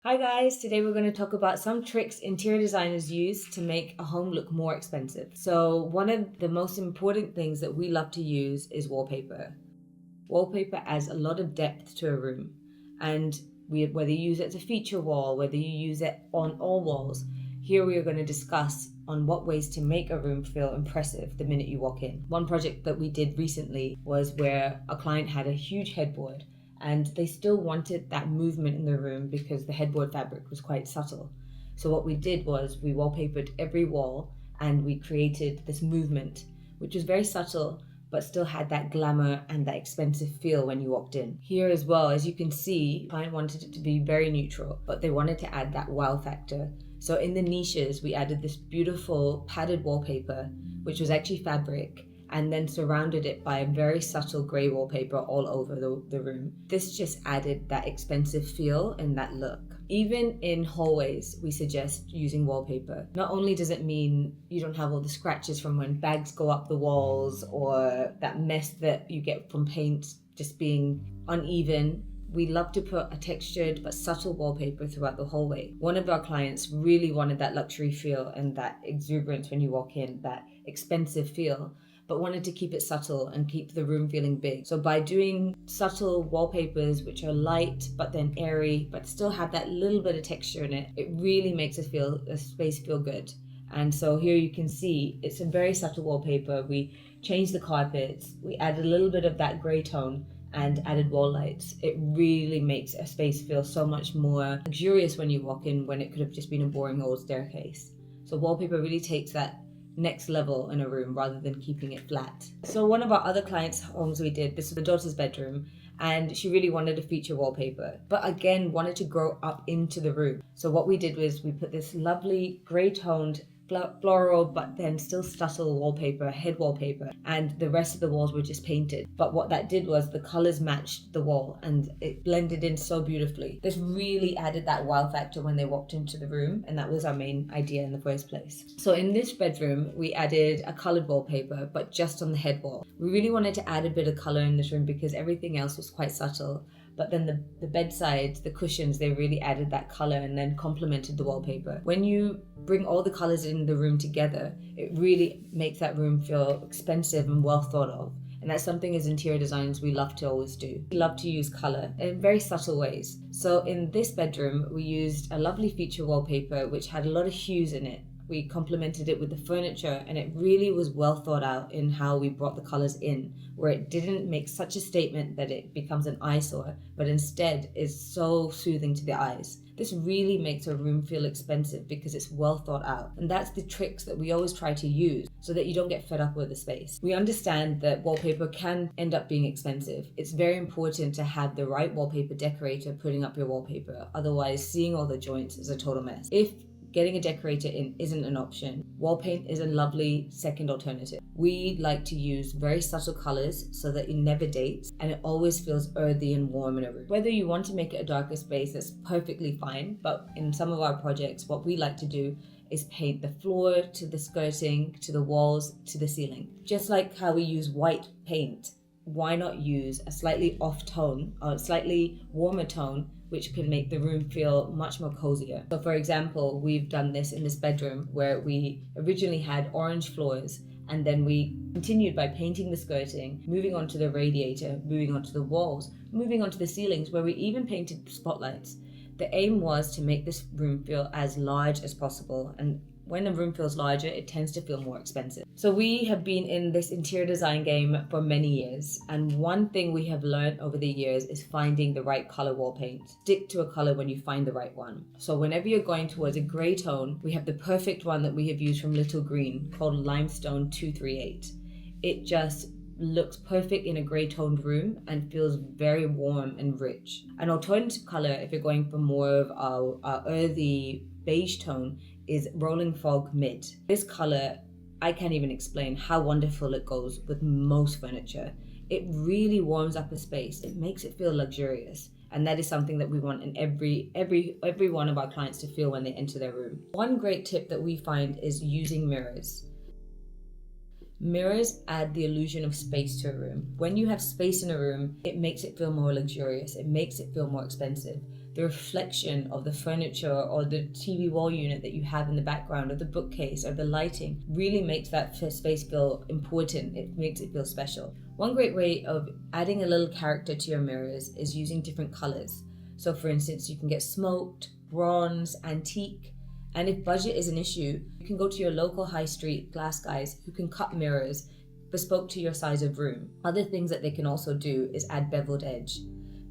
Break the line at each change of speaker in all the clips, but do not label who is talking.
Hi guys, today we're going to talk about some tricks interior designers use to make a home look more expensive. So one of the most important things that we love to use is wallpaper. Wallpaper adds a lot of depth to a room, and whether you use it as a feature wall, whether you use it on all walls, here we are going to discuss on what ways to make a room feel impressive the minute you walk in. One project that we did recently was where a client had a huge headboard and they still wanted that movement in the room because the headboard fabric was quite subtle. So what we did was we wallpapered every wall and we created this movement, which was very subtle but still had that glamour and that expensive feel when you walked in. Here as well, as you can see, the client wanted it to be very neutral, but they wanted to add that wow factor. So in the niches, we added this beautiful padded wallpaper, which was actually fabric, and then surrounded it by a very subtle grey wallpaper all over the room. This just added that expensive feel and that look. Even in hallways, we suggest using wallpaper. Not only does it mean you don't have all the scratches from when bags go up the walls or that mess that you get from paint just being uneven. We love to put a textured but subtle wallpaper throughout the hallway. One of our clients really wanted that luxury feel and that exuberance when you walk in, that expensive feel, but wanted to keep it subtle and keep the room feeling big. So by doing subtle wallpapers, which are light but then airy, but still have that little bit of texture in it, it really makes a space feel good. And so here you can see it's a very subtle wallpaper. We changed the carpets, we added a little bit of that grey tone and added wall lights. It really makes a space feel so much more luxurious when you walk in, when it could have just been a boring old staircase. So wallpaper really takes that next level in a room rather than keeping it flat. So one of our other clients' homes we did, this was the daughter's bedroom, and she really wanted a feature wallpaper, but again wanted to grow up into the room. So what we did was we put this lovely grey toned floral but then still subtle wallpaper, head wallpaper, and the rest of the walls were just painted. But what that did was the colors matched the wall and it blended in so beautifully. This really added that wow factor when they walked into the room, and that was our main idea in the first place. So in this bedroom we added a colored wallpaper, but just on the head wall. We really wanted to add a bit of color in this room because everything else was quite subtle. But then the bedsides, the cushions, they really added that color and then complemented the wallpaper. When you bring all the colors in the room together, it really makes that room feel expensive and well thought of. And that's something as interior designers we love to always do. We love to use color in very subtle ways. So in this bedroom, we used a lovely feature wallpaper which had a lot of hues in it. We complemented it with the furniture, and it really was well thought out in how we brought the colors in, where it didn't make such a statement that it becomes an eyesore, but instead is so soothing to the eyes. This really makes a room feel expensive because it's well thought out. And that's the tricks that we always try to use so that you don't get fed up with the space. We understand that wallpaper can end up being expensive. It's very important to have the right wallpaper decorator putting up your wallpaper. Otherwise, seeing all the joints is a total mess. If getting a decorator in isn't an option, wall paint is a lovely second alternative. We like to use very subtle colors so that it never dates and it always feels earthy and warm in a room. Whether you want to make it a darker space, that's perfectly fine, but in some of our projects, what we like to do is paint the floor to the skirting, to the walls, to the ceiling. Just like how we use white paint, why not use a slightly off tone or a slightly warmer tone which can make the room feel much more cozier. So for example, we've done this in this bedroom where we originally had orange floors and then we continued by painting the skirting, moving on to the radiator, moving on to the walls, moving on to the ceilings where we even painted the spotlights. The aim was to make this room feel as large as possible, and when a room feels larger, it tends to feel more expensive. So we have been in this interior design game for many years, and one thing we have learned over the years is finding the right color wall paint. Stick to a color when you find the right one. So whenever you're going towards a gray tone, we have the perfect one that we have used from Little Green called Limestone 238. It just looks perfect in a grey toned room and feels very warm and rich. An alternative color, if you're going for more of our earthy beige tone, is Rolling Fog Mid. This color, I can't even explain how wonderful it goes with most furniture. It really warms up a space. It makes it feel luxurious. And that is something that we want in every one of our clients to feel when they enter their room. One great tip that we find is using mirrors. Mirrors add the illusion of space to a room. When you have space in a room, it makes it feel more luxurious. It makes it feel more expensive. the reflection of the furniture or the TV wall unit that you have in the background, or the bookcase, or the lighting really makes that space feel important. It makes it feel special. One great way of adding a little character to your mirrors is using different colors. So for instance, you can get smoked, bronze, antique, and if budget is an issue, you can go to your local high street glass guys who can cut mirrors bespoke to your size of room. Other things that they can also do is add beveled edge.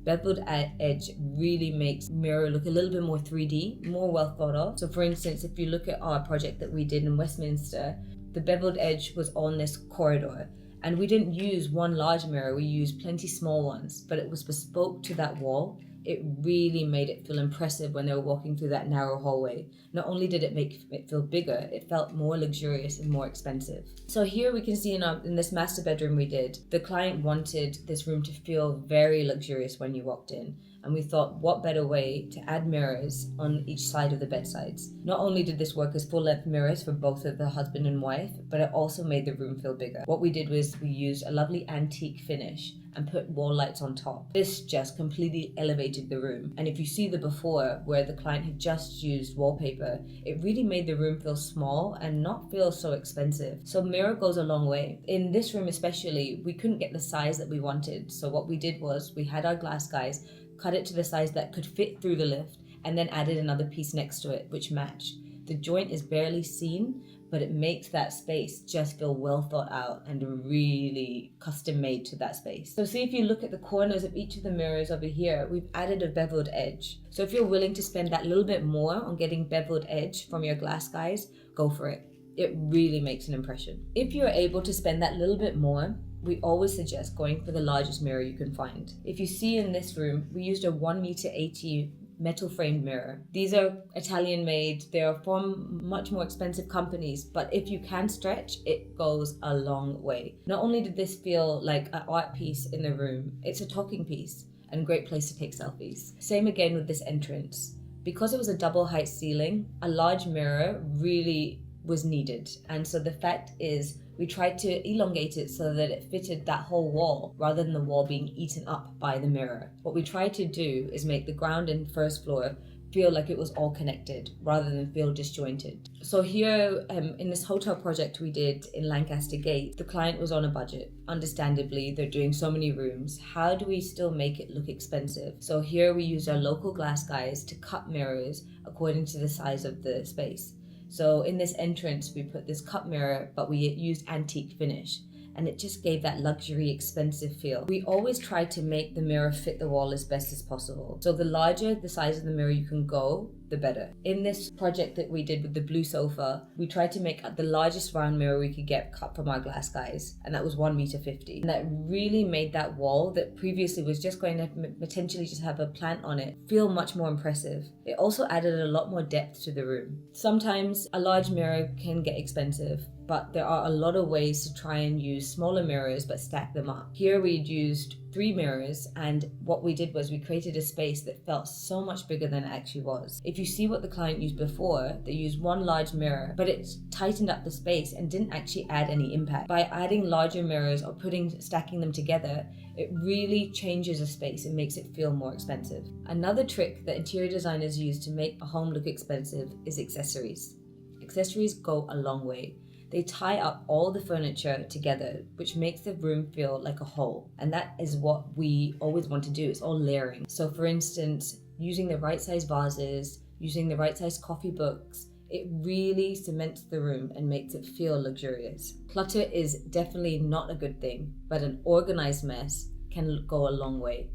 Beveled edge really makes mirror look a little bit more 3D, more well thought of. So for instance, if you look at our project that we did in Westminster, the beveled edge was on this corridor. And we didn't use one large mirror, we used plenty small ones, but it was bespoke to that wall. It really made it feel impressive when they were walking through that narrow hallway. Not only did it make it feel bigger, it felt more luxurious and more expensive. So here we can see in this master bedroom we did, the client wanted this room to feel very luxurious when you walked in. And we thought, what better way to add mirrors on each side of the bedsides. Not only did this work as full-length mirrors for both of the husband and wife, but it also made the room feel bigger. What we did was we used a lovely antique finish and put wall lights on top. This just completely elevated the room. And if you see the before, where the client had just used wallpaper, it really made the room feel small and not feel so expensive. So mirror goes a long way. In this room especially, we couldn't get the size that we wanted. So what we did was we had our glass guys cut it to the size that could fit through the lift, and then added another piece next to it, which matched. The joint is barely seen, but it makes that space just feel well thought out and really custom made to that space. So see, if you look at the corners of each of the mirrors over here, we've added a beveled edge. So if you're willing to spend that little bit more on getting beveled edge from your glass guys, go for it. It really makes an impression. If you're able to spend that little bit more, we always suggest going for the largest mirror you can find. If you see in this room, we used a 1.80 m metal framed mirror. These are Italian made. They are from much more expensive companies, but if you can stretch, it goes a long way. Not only did this feel like an art piece in the room, it's a talking piece and a great place to take selfies. Same again with this entrance. Because it was a double height ceiling, a large mirror really was needed. And so the fact is, we tried to elongate it so that it fitted that whole wall rather than the wall being eaten up by the mirror. What we tried to do is make the ground and first floor feel like it was all connected rather than feel disjointed. So here in this hotel project we did in Lancaster Gate, the client was on a budget. Understandably, they're doing so many rooms. How do we still make it look expensive? So here we used our local glass guys to cut mirrors according to the size of the space. So in this entrance, we put this cup mirror, but we used antique finish, and it just gave that luxury, expensive feel. We always try to make the mirror fit the wall as best as possible. So the larger the size of the mirror you can go, the better. In this project that we did with the blue sofa, we tried to make the largest round mirror we could get cut from our glass guys, and that was 1.50 m. And that really made that wall that previously was just going to potentially just have a plant on it feel much more impressive. It also added a lot more depth to the room. Sometimes a large mirror can get expensive, but there are a lot of ways to try and use smaller mirrors but stack them up. Here we'd used 3 mirrors, and what we did was we created a space that felt so much bigger than it actually was. If you see what the client used before, they used one large mirror, but it tightened up the space and didn't actually add any impact. By adding larger mirrors or stacking them together, it really changes a space and makes it feel more expensive. Another trick that interior designers use to make a home look expensive is accessories. Accessories go a long way. They tie up all the furniture together, which makes the room feel like a whole. And that is what we always want to do. It's all layering. So for instance, using the right size vases, using the right size coffee books, it really cements the room and makes it feel luxurious. Clutter is definitely not a good thing, but an organized mess can go a long way.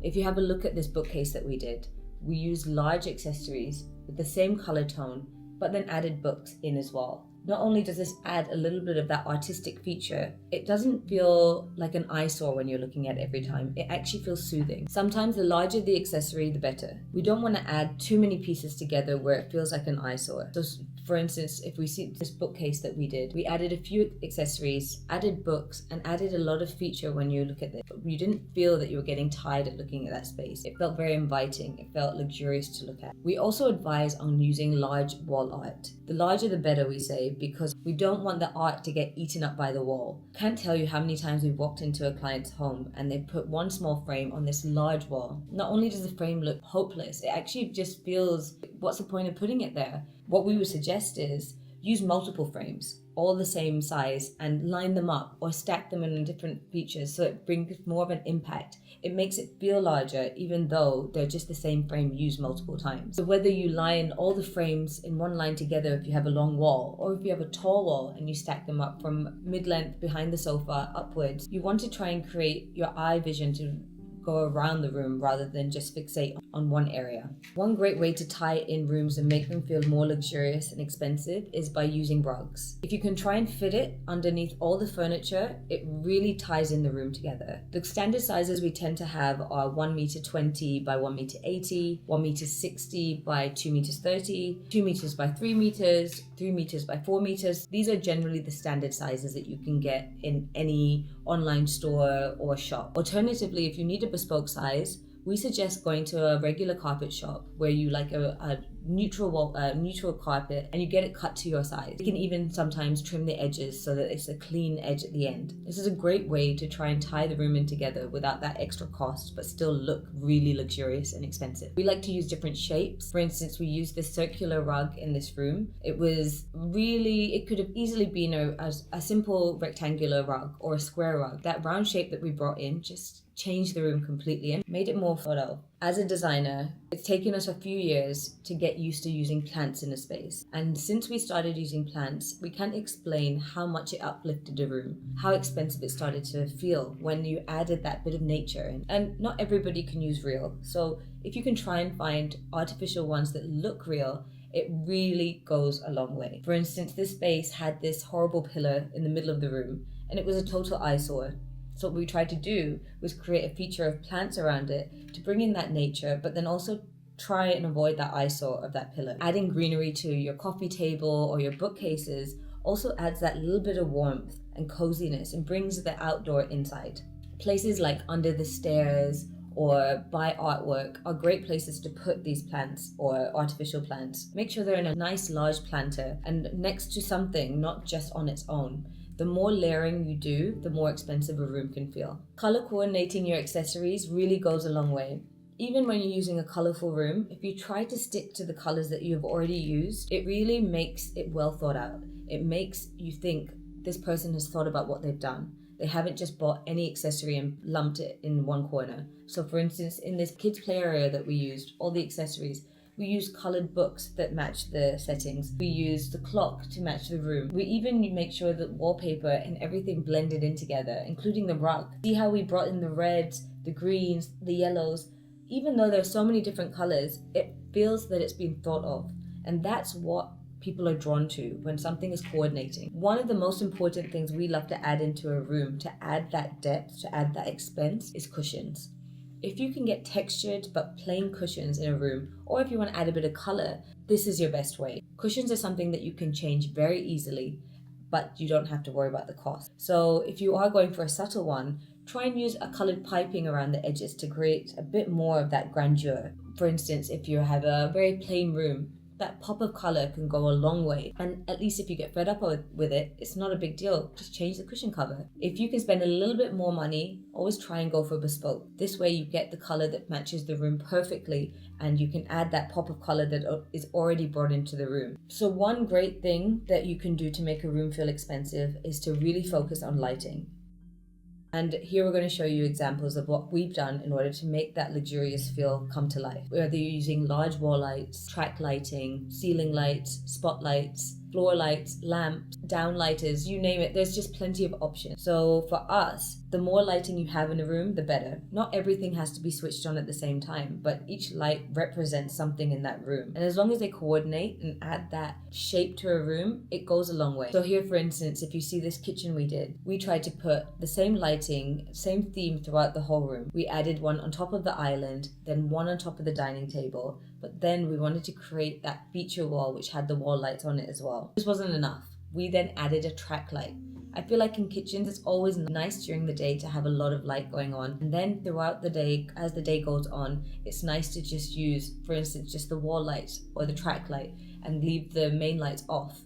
If you have a look at this bookcase that we did, we used large accessories with the same color tone, but then added books in as well. Not only does this add a little bit of that artistic feature, it doesn't feel like an eyesore when you're looking at it every time. It actually feels soothing. Sometimes the larger the accessory, the better. We don't want to add too many pieces together where it feels like an eyesore. So for instance, if we see this bookcase that we did, we added a few accessories, added books, and added a lot of feature when you look at it. You didn't feel that you were getting tired of looking at that space. It felt very inviting. It felt luxurious to look at. We also advise on using large wall art. The larger the better, we say, because we don't want the art to get eaten up by the wall. Can't tell you how many times we've walked into a client's home and they put one small frame on this large wall. Not only does the frame look hopeless, it actually just feels, what's the point of putting it there? What we would suggest is use multiple frames, all the same size, and line them up or stack them in different features so it brings more of an impact. It makes it feel larger even though they're just the same frame used multiple times. So whether you line all the frames in one line together if you have a long wall, or if you have a tall wall and you stack them up from mid-length behind the sofa upwards, you want to try and create your eye vision to go around the room rather than just fixate on one area. One great way to tie in rooms and make them feel more luxurious and expensive is by using rugs. If you can try and fit it underneath all the furniture, it really ties in the room together. The standard sizes we tend to have are 1m20 by 1m80, 1m60 by 2m30, 2 meters by 3 meters, 3 meters by 4 meters. These are generally the standard sizes that you can get in any online store or shop. Alternatively, if you need a bespoke size, we suggest going to a regular carpet shop where you like a neutral carpet and you get it cut to your size. You can even sometimes trim the edges so that it's a clean edge at the end. This is a great way to try and tie the room in together without that extra cost but still look really luxurious and expensive. We like to use different shapes. For instance, we used this circular rug in this room. It could have easily been a simple rectangular rug or a square rug. That round shape that we brought in just changed the room completely and made it more thought of. As a designer, it's taken us a few years to get used to using plants in a space. And since we started using plants, we can't explain how much it uplifted a room, how expensive it started to feel when you added that bit of nature in. And not everybody can use real. So if you can try and find artificial ones that look real, it really goes a long way. For instance, this space had this horrible pillar in the middle of the room, and it was a total eyesore. So what we tried to do was create a feature of plants around it to bring in that nature, but then also try and avoid that eyesore of that pillar. Adding greenery to your coffee table or your bookcases also adds that little bit of warmth and coziness and brings the outdoor inside. Places like under the stairs or by artwork are great places to put these plants or artificial plants. Make sure they're in a nice large planter and next to something, not just on its own. The more layering you do, the more expensive a room can feel. Color coordinating your accessories really goes a long way. Even when you're using a colorful room, if you try to stick to the colors that you've already used, it really makes it well thought out. It makes you think this person has thought about what they've done. They haven't just bought any accessory and lumped it in one corner. So for instance, in this kids play area that we used, all the accessories, we used colored books that match the settings. We used the clock to match the room. We even make sure that wallpaper and everything blended in together, including the rug. See how we brought in the reds, the greens, the yellows. Even though there's so many different colors, it feels that it's been thought of. And that's what people are drawn to when something is coordinating. One of the most important things we love to add into a room to add that depth, to add that expense, is cushions. If you can get textured but plain cushions in a room, or if you want to add a bit of color, this is your best way. Cushions are something that you can change very easily, but you don't have to worry about the cost. So if you are going for a subtle one, try and use a colored piping around the edges to create a bit more of that grandeur. For instance, if you have a very plain room, that pop of color can go a long way. And at least if you get fed up with it, it's not a big deal. Just change the cushion cover. If you can spend a little bit more money, always try and go for bespoke. This way you get the color that matches the room perfectly and you can add that pop of color that is already brought into the room. So one great thing that you can do to make a room feel expensive is to really focus on lighting. And here we're going to show you examples of what we've done in order to make that luxurious feel come to life. Whether you're using large wall lights, track lighting, ceiling lights, spotlights, floor lights, lamps, downlighters, you name it, there's just plenty of options. So for us, the more lighting you have in a room, the better. Not everything has to be switched on at the same time, but each light represents something in that room. And as long as they coordinate and add that shape to a room, it goes a long way. So here, for instance, if you see this kitchen we did, we tried to put the same lighting, same theme throughout the whole room. We added one on top of the island, then one on top of the dining table, but then we wanted to create that feature wall which had the wall lights on it as well. This wasn't enough. We then added a track light. I feel like in kitchens it's always nice during the day to have a lot of light going on, and then throughout the day, as the day goes on, it's nice to just use, for instance, just the wall light or the track light and leave the main lights off.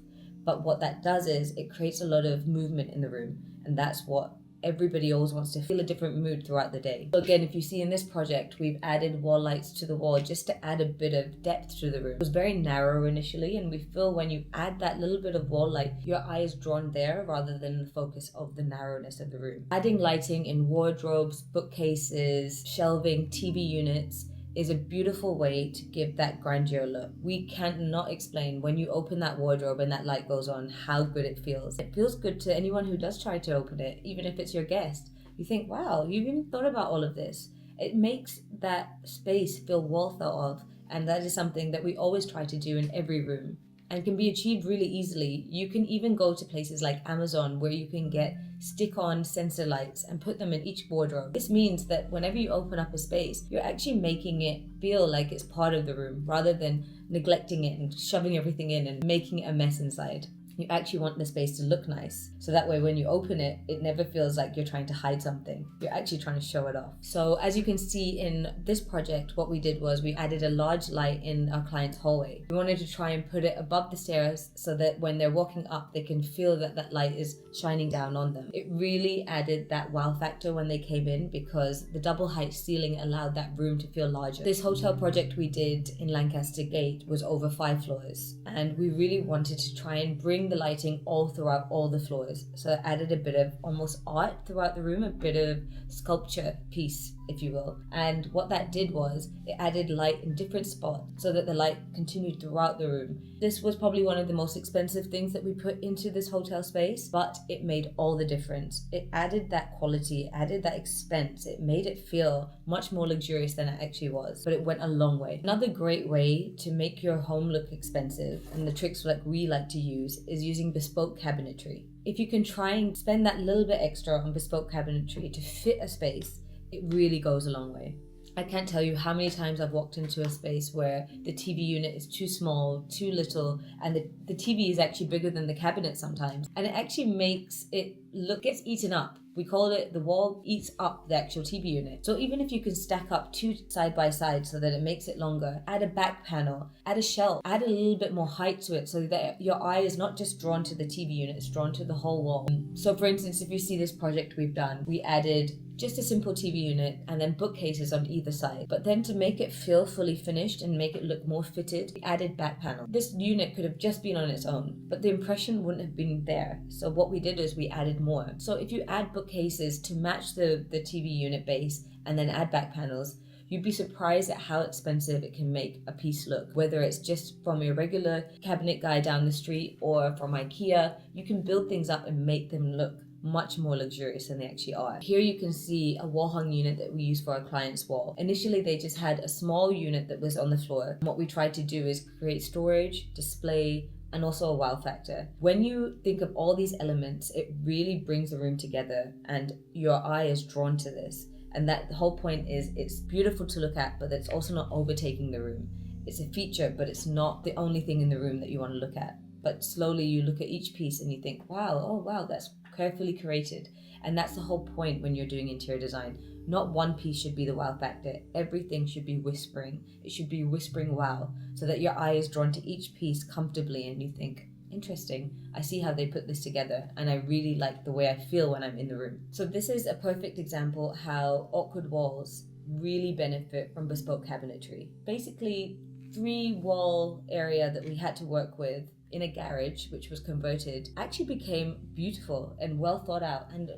But what that does is it creates a lot of movement in the room, and that's what everybody always wants to feel a different mood throughout the day. So again, if you see in this project, we've added wall lights to the wall just to add a bit of depth to the room. It was very narrow initially, and we feel when you add that little bit of wall light, your eye is drawn there rather than the focus of the narrowness of the room. Adding lighting in wardrobes, bookcases, shelving, TV units is a beautiful way to give that grandeur look. We cannot explain when you open that wardrobe and that light goes on how good it feels. It feels good to anyone who does try to open it, even if it's your guest. You think, wow, you've even thought about all of this. It makes that space feel well thought of, and that is something that we always try to do in every room and can be achieved really easily. You can even go to places like Amazon where you can get stick-on sensor lights and put them in each wardrobe. This means that whenever you open up a space, you're actually making it feel like it's part of the room rather than neglecting it and shoving everything in and making it a mess inside. You actually want the space to look nice. So that way when you open it, it never feels like you're trying to hide something. You're actually trying to show it off. So as you can see in this project, what we did was we added a large light in our client's hallway. We wanted to try and put it above the stairs so that when they're walking up, they can feel that that light is shining down on them. It really added that wow factor when they came in because the double height ceiling allowed that room to feel larger. This hotel project we did in Lancaster Gate was over 5 floors, and we really wanted to try and bring the lighting all throughout all the floors. So it added a bit of almost art throughout the room, a bit of sculpture piece, if you will. And what that did was it added light in different spots so that the light continued throughout the room. This was probably one of the most expensive things that we put into this hotel space, but it made all the difference. It added that quality, it added that expense, it made it feel much more luxurious than it actually was, but it went a long way. Another great way to make your home look expensive, and the tricks like we like to use, is using bespoke cabinetry. If you can try and spend that little bit extra on bespoke cabinetry to fit a space, it really goes a long way. I can't tell you how many times I've walked into a space where the TV unit is too small, too little, and the TV is actually bigger than the cabinet sometimes. And it actually makes it gets eaten up. We call it the wall eats up the actual TV unit. So even if you can stack up 2 side by side so that it makes it longer, add a back panel, add a shelf, add a little bit more height to it so that your eye is not just drawn to the TV unit, it's drawn to the whole wall. So for instance, if you see this project we've done, we added just a simple TV unit and then bookcases on either side. But then to make it feel fully finished and make it look more fitted, we added back panel. This unit could have just been on its own, but the impression wouldn't have been there. So what we did is we added more. So if you add bookcases to match the TV unit base and then add back panels, you'd be surprised at how expensive it can make a piece look. Whether it's just from your regular cabinet guy down the street or from IKEA, you can build things up and make them look much more luxurious than they actually are. Here you can see a wall hung unit that we use for our client's wall. Initially they just had a small unit that was on the floor. And what we tried to do is create storage, display, and also a wow factor. When you think of all these elements, it really brings the room together and your eye is drawn to this. And that the whole point is it's beautiful to look at, but it's also not overtaking the room. It's a feature, but it's not the only thing in the room that you want to look at. But slowly you look at each piece and you think, wow, oh wow, that's carefully curated. And that's the whole point when you're doing interior design. Not one piece should be the wow factor. Everything should be whispering. It should be whispering wow, so that your eye is drawn to each piece comfortably and you think, interesting, I see how they put this together and I really like the way I feel when I'm in the room. So this is a perfect example how awkward walls really benefit from bespoke cabinetry. Basically, 3 wall area that we had to work with in a garage, which was converted, actually became beautiful and well thought out and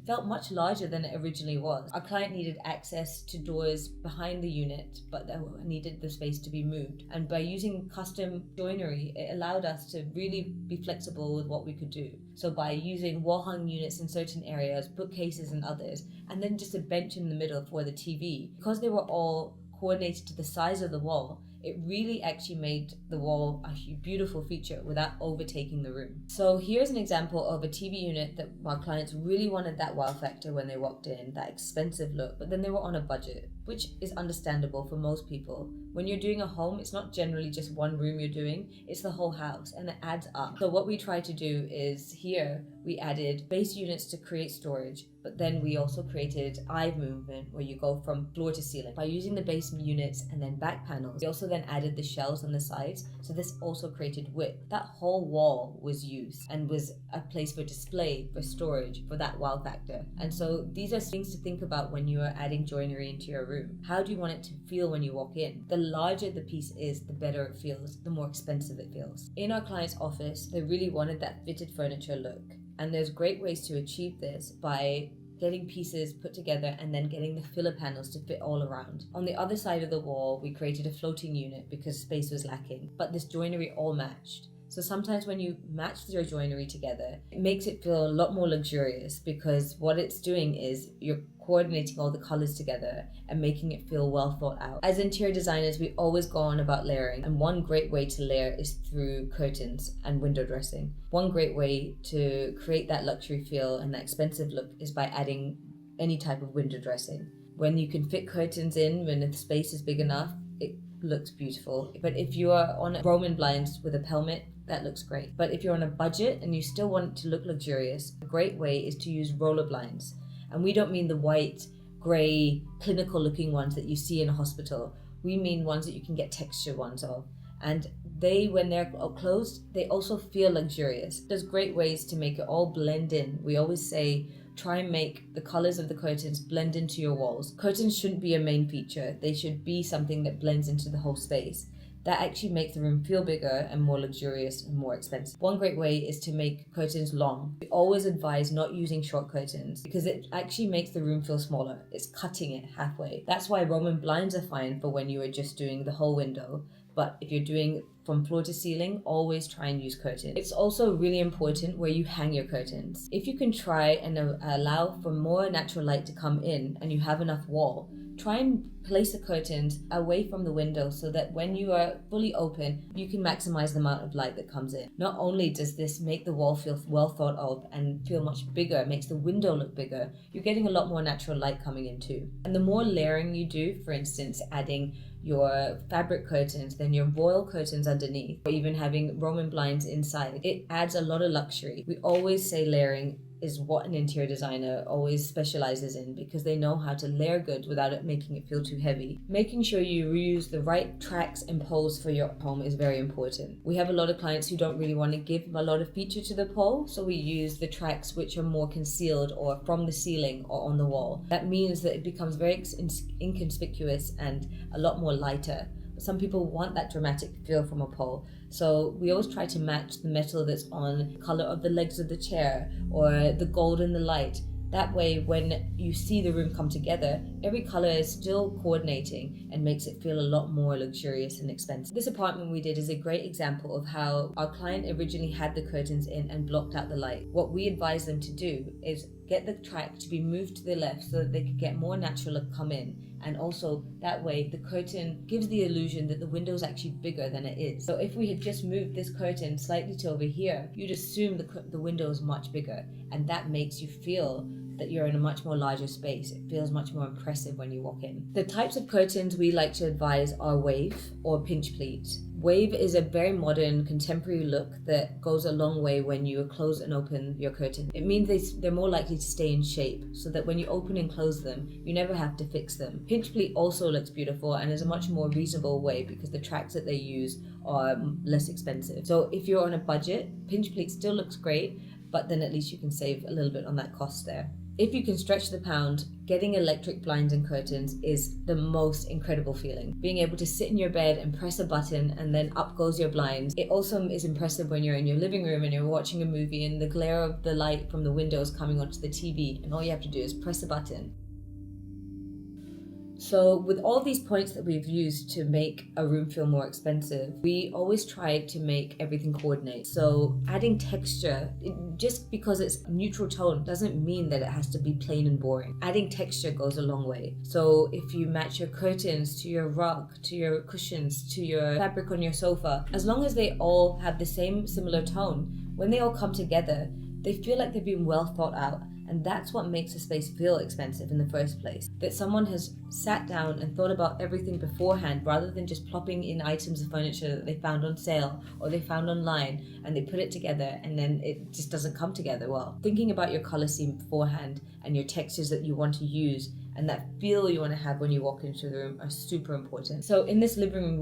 felt much larger than it originally was. Our client needed access to doors behind the unit, but they needed the space to be moved. And by using custom joinery, it allowed us to really be flexible with what we could do. So by using wall-hung units in certain areas, bookcases in others, and then just a bench in the middle for the TV, because they were all coordinated to the size of the wall, it really actually made the wall a beautiful feature without overtaking the room. So here's an example of a TV unit that my clients really wanted that wow factor when they walked in, that expensive look, but then they were on a budget, which is understandable for most people. When you're doing a home, it's not generally just one room you're doing, it's the whole house, and it adds up. So what we try to do is here, we added base units to create storage, but then we also created eye movement where you go from floor to ceiling. By using the base units and then back panels, we also then added the shelves on the sides, so this also created width. That whole wall was used and was a place for display, for storage, for that wow factor. And so these are things to think about when you are adding joinery into your room. How do you want it to feel when you walk in? The larger the piece is, the better it feels, the more expensive it feels. In our client's office, they really wanted that fitted furniture look. And there's great ways to achieve this by getting pieces put together and then getting the filler panels to fit all around. On the other side of the wall, we created a floating unit because space was lacking, but this joinery all matched. So sometimes when you match your joinery together, it makes it feel a lot more luxurious because what it's doing is you're coordinating all the colors together and making it feel well thought out. As interior designers, we always go on about layering, and one great way to layer is through curtains and window dressing. One great way to create that luxury feel and that expensive look is by adding any type of window dressing. When you can fit curtains in, when the space is big enough, it looks beautiful. But if you are on Roman blinds with a pelmet, that looks great. But if you're on a budget and you still want it to look luxurious, a great way is to use roller blinds. And we don't mean the white, grey, clinical looking ones that you see in a hospital. We mean ones that you can get texture ones of. And they, when they're closed, they also feel luxurious. There's great ways to make it all blend in. We always say, try and make the colors of the curtains blend into your walls. Curtains shouldn't be a main feature. They should be something that blends into the whole space. That actually makes the room feel bigger and more luxurious and more expensive. One great way is to make curtains long. We always advise not using short curtains because it actually makes the room feel smaller. It's cutting it halfway. That's why Roman blinds are fine for when you are just doing the whole window. But if you're doing from floor to ceiling, always try and use curtains. It's also really important where you hang your curtains. If you can try and allow for more natural light to come in and you have enough wall, try and place the curtains away from the window so that when you are fully open, you can maximize the amount of light that comes in. Not only does this make the wall feel well thought of and feel much bigger, it makes the window look bigger, you're getting a lot more natural light coming in too. And the more layering you do, for instance, adding your fabric curtains, then your voile curtains underneath, or even having Roman blinds inside, it adds a lot of luxury. We always say layering is what an interior designer always specializes in because they know how to layer goods without it making it feel too heavy. Making sure you reuse the right tracks and poles for your home is very important. We have a lot of clients who don't really want to give a lot of feature to the pole, so we use the tracks which are more concealed or from the ceiling or on the wall. That means that it becomes very inconspicuous and a lot more lighter. Some people want that dramatic feel from a pole. So we always try to match the metal that's on the color of the legs of the chair or the gold in the light. That way, when you see the room come together, every color is still coordinating and makes it feel a lot more luxurious and expensive. This apartment we did is a great example of how our client originally had the curtains in and blocked out the light. What we advise them to do is get the track to be moved to the left so that they could get more natural light come in. And also that way the curtain gives the illusion that the window is actually bigger than it is. So if we had just moved this curtain slightly to over here, you'd assume the window is much bigger, and that makes you feel that you're in a much more larger space. It feels much more impressive when you walk in. The types of curtains we like to advise are wave or pinch pleat. Wave is a very modern, contemporary look that goes a long way when you close and open your curtain. It means they're more likely to stay in shape so that when you open and close them, you never have to fix them. Pinch pleat also looks beautiful and is a much more reasonable way because the tracks that they use are less expensive. So if you're on a budget, pinch pleat still looks great, but then at least you can save a little bit on that cost there. If you can stretch the pound, getting electric blinds and curtains is the most incredible feeling. Being able to sit in your bed and press a button and then up goes your blinds. It also is impressive when you're in your living room and you're watching a movie and the glare of the light from the windows coming onto the TV and all you have to do is press a button. So with all these points that we've used to make a room feel more expensive, we always try to make everything coordinate. So adding texture, just because it's a neutral tone doesn't mean that it has to be plain and boring. Adding texture goes a long way. So if you match your curtains to your rug, to your cushions, to your fabric on your sofa, as long as they all have the same similar tone, when they all come together, they feel like they've been well thought out. And that's what makes a space feel expensive in the first place. That someone has sat down and thought about everything beforehand rather than just plopping in items of furniture that they found on sale or they found online and they put it together and then it just doesn't come together well. Thinking about your color scheme beforehand and your textures that you want to use and that feel you want to have when you walk into the room are super important. So in this living room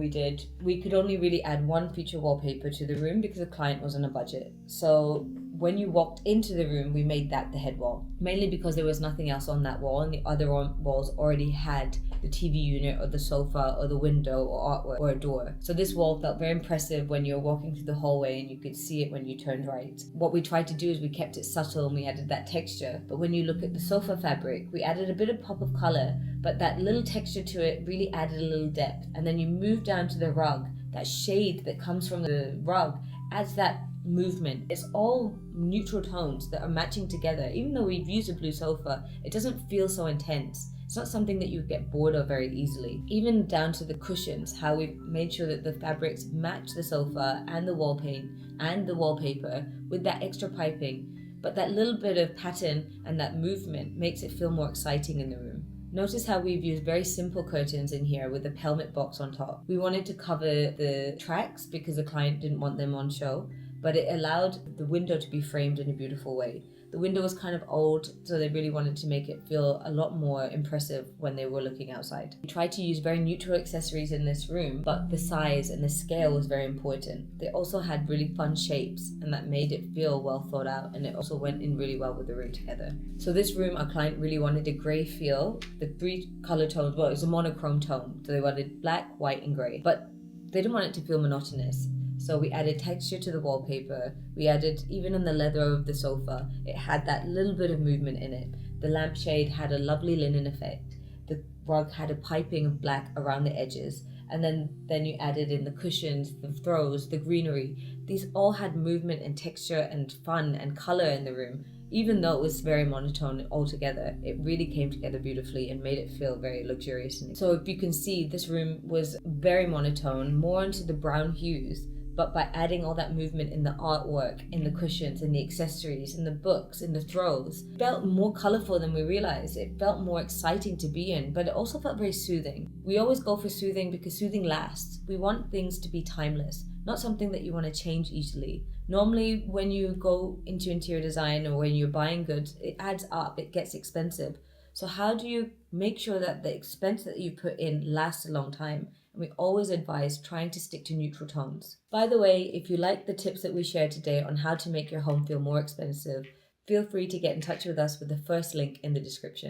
we could only really add one feature wallpaper to the room because the client was on a budget. So when you walked into the room, we made that the head wall, mainly because there was nothing else on that wall and the other walls already had the TV unit or the sofa or the window or artwork or a door. So this wall felt very impressive when you're walking through the hallway and you could see it when you turned right. What we tried to do is we kept it subtle and we added that texture. But when you look at the sofa fabric, we added a bit of pop of color, but that little texture to it really added a little depth. And then you move down to the rug, that shade that comes from the rug adds that movement. It's all neutral tones that are matching together. Even though we've used a blue sofa, it doesn't feel so intense. It's not something that you get bored of very easily. Even down to the cushions, how we've made sure that the fabrics match the sofa and the wall paint and the wallpaper with that extra piping. But that little bit of pattern and that movement makes it feel more exciting in the room. Notice how we've used very simple curtains in here with a pelmet box on top. We wanted to cover the tracks because the client didn't want them on show, but it allowed the window to be framed in a beautiful way. The window was kind of old, so they really wanted to make it feel a lot more impressive when they were looking outside. We tried to use very neutral accessories in this room, but the size and the scale was very important. They also had really fun shapes, and that made it feel well thought out, and it also went in really well with the room together. So this room, our client really wanted a grey feel. The 3 color tones, well, it was a monochrome tone, so they wanted black, white, and grey, but they didn't want it to feel monotonous. So we added texture to the wallpaper. We added, even in the leather of the sofa, it had that little bit of movement in it. The lampshade had a lovely linen effect. The rug had a piping of black around the edges. And then you added in the cushions, the throws, the greenery. These all had movement and texture and fun and color in the room. Even though it was very monotone altogether, it really came together beautifully and made it feel very luxurious. So if you can see, this room was very monotone, more into the brown hues. But by adding all that movement in the artwork, in the cushions, in the accessories, in the books, in the throws, it felt more colorful than we realized. It felt more exciting to be in, but it also felt very soothing. We always go for soothing because soothing lasts. We want things to be timeless, not something that you want to change easily. Normally, when you go into interior design or when you're buying goods, it adds up, it gets expensive. So how do you make sure that the expense that you put in lasts a long time? And we always advise trying to stick to neutral tones. By the way, if you like the tips that we shared today on how to make your home feel more expensive, feel free to get in touch with us with the first link in the description.